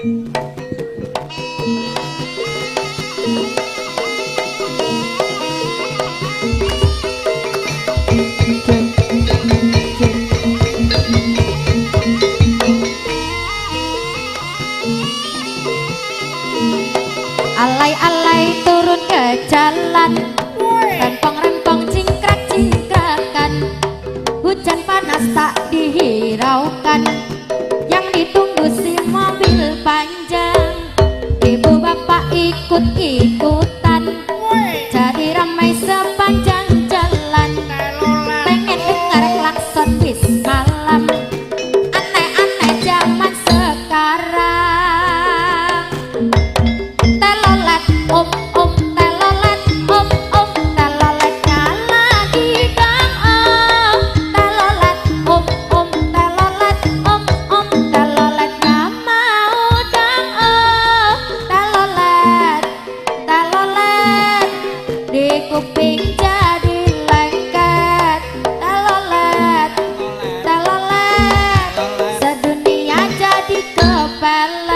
Alay-alay turun ke jalan, rempong-rempong cingkrak-cingkrakan, hujan panas tak dihiraukan, yang ditunggu si mobil panjang. Ibu bapak ikut-ikutan, jadi ramai sepanjang jalan, pengen dengar klakson bis malam, aneh-aneh zaman sekarang. Telolet om telolet om teloletnya lagi dang om telolet om telolet om teloletnya mau dang om telolet di kuping jadi lengket telolet sedunia jadi kepala.